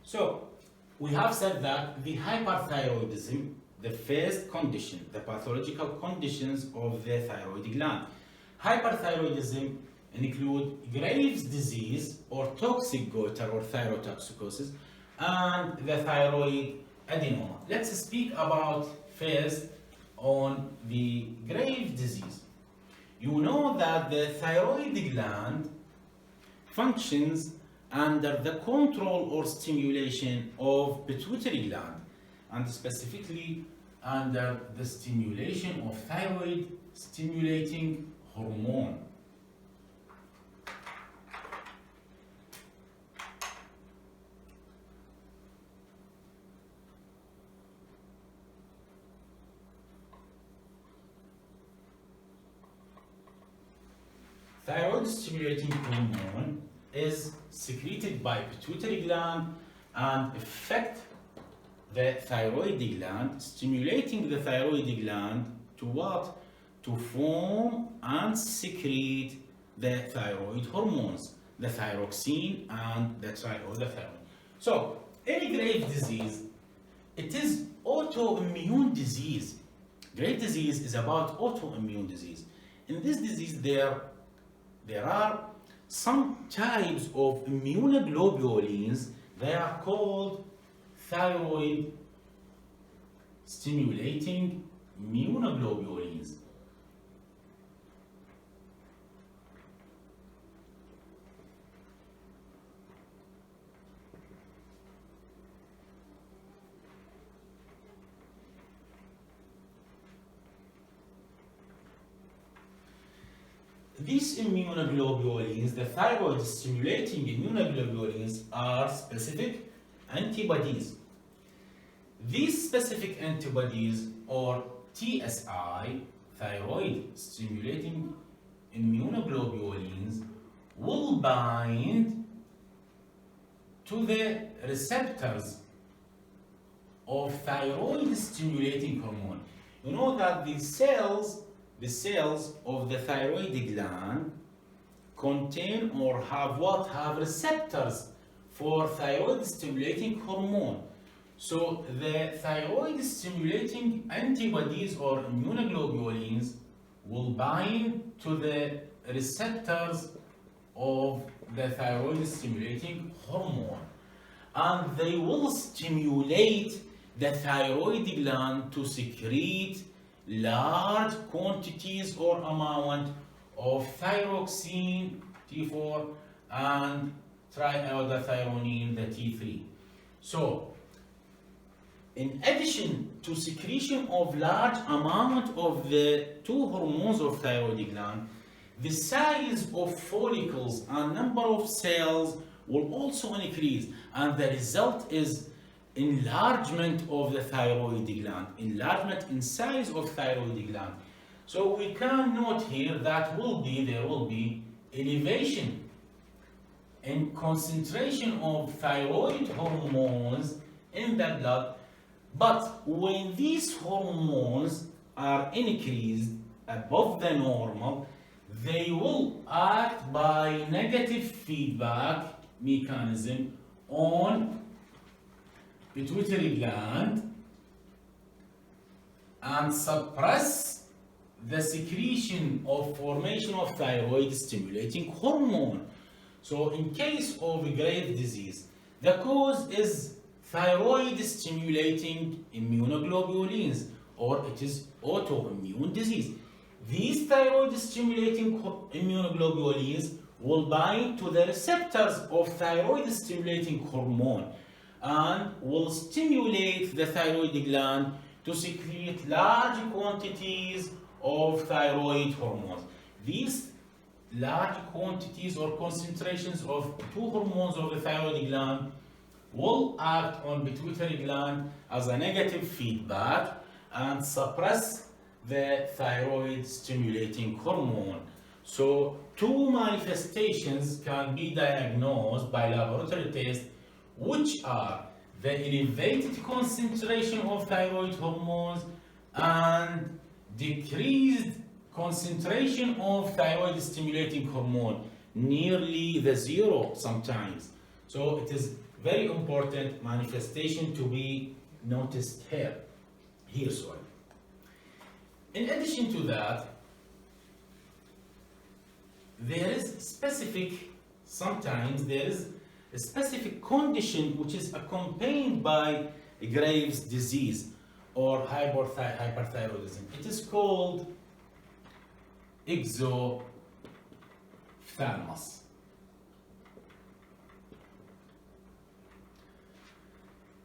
So we have said that the hyperthyroidism, the first condition, the pathological conditions of the thyroid gland. Hyperthyroidism include Graves' disease or toxic goiter or thyrotoxicosis and the thyroid adenoma. Let's speak about first on the Graves' disease. You know that the thyroid gland functions under the control or stimulation of pituitary gland, and specifically under the stimulation of thyroid stimulating hormone. Thyroid stimulating hormone is secreted by pituitary gland and affect the thyroid gland, stimulating the thyroid gland to what? To form and secrete the thyroid hormones, the thyroxine and the triiodothyroid. So, any Graves' disease, it is autoimmune disease. Graves' disease is about autoimmune disease. In this disease, there are some types of immunoglobulins. They are called thyroid stimulating immunoglobulins. These immunoglobulins, the thyroid stimulating immunoglobulins, are specific antibodies. These specific antibodies, or TSI, thyroid stimulating immunoglobulins, will bind to the receptors of thyroid stimulating hormone. You know that the cells of the thyroid gland contain or have receptors for thyroid stimulating hormone. So the thyroid stimulating antibodies or immunoglobulins will bind to the receptors of the thyroid stimulating hormone, and they will stimulate the thyroid gland to secrete large quantities or amount of thyroxine T4 and triiodothyronine, the T3. So, in addition to secretion of large amount of the two hormones of thyroid gland, the size of follicles and number of cells will also increase, and the result is enlargement of the thyroid gland, enlargement in size of thyroid gland. So we can note here that there will be elevation in concentration of thyroid hormones in the blood, but when these hormones are increased above the normal, they will act by negative feedback mechanism on pituitary gland and suppress the secretion of formation of thyroid stimulating hormone. So in case of Graves' disease, the cause is thyroid stimulating immunoglobulins, or it is autoimmune disease. These thyroid stimulating immunoglobulins will bind to the receptors of thyroid stimulating hormone and will stimulate the thyroid gland to secrete large quantities of thyroid hormones. These large quantities or concentrations of two hormones of the thyroid gland will act on pituitary gland as a negative feedback and suppress the thyroid stimulating hormone. So two manifestations can be diagnosed by laboratory tests, which are the elevated concentration of thyroid hormones and decreased concentration of thyroid stimulating hormone, nearly the zero sometimes. So it is very important manifestation to be noticed here. Sorry. In addition to that, sometimes there is a specific condition which is accompanied by Graves' disease or hyperthyroidism. It is called exophthalmos.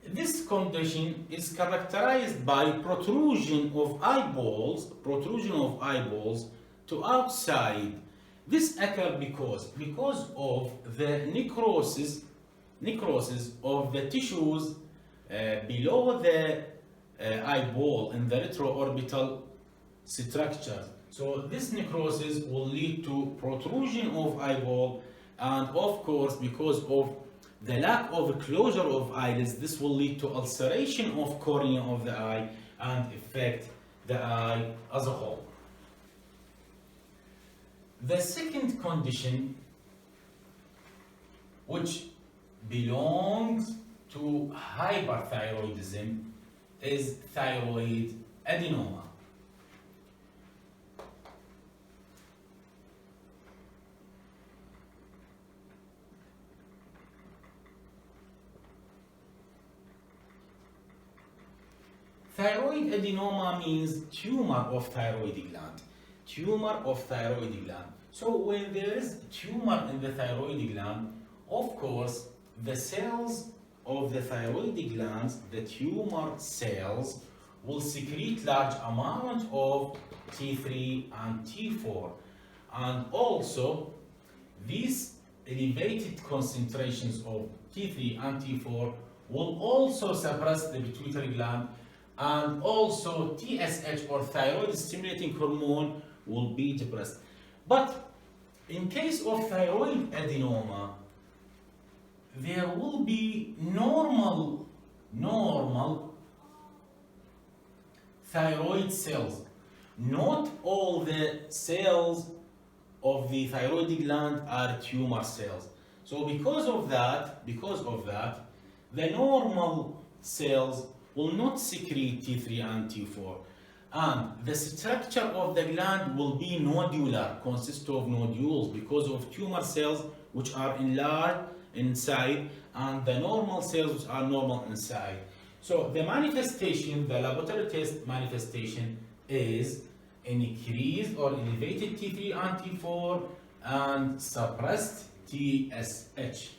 This condition is characterized by protrusion of eyeballs to outside. This occurs because of the necrosis of the tissues below the eyeball in the retroorbital structure. So this necrosis will lead to protrusion of eyeball, and of course, because of the lack of closure of eyelids, this will lead to ulceration of cornea of the eye and affect the eye as a whole. The second condition, which belongs to hyperthyroidism, is thyroid adenoma. Thyroid adenoma means tumor of thyroid gland. So when there is tumor in the thyroid gland, of course, the cells of the thyroid glands, the tumor cells, will secrete large amount of T3 and T4. And also, these elevated concentrations of T3 and T4 will also suppress the pituitary gland, and also TSH or thyroid stimulating hormone will be depressed. But in case of thyroid adenoma, there will be normal thyroid cells. Not all the cells of the thyroid gland are tumor cells. So because of that, the normal cells will not secrete T3 and T4. And the structure of the gland will be nodular, consist of nodules because of tumor cells which are enlarged inside and the normal cells which are normal inside. So the manifestation, the laboratory test manifestation is an increased or elevated T3 and T4 and suppressed TSH.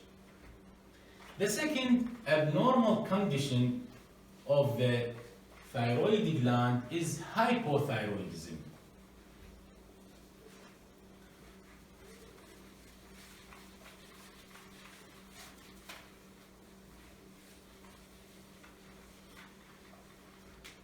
The second abnormal condition of the thyroid gland is hypothyroidism.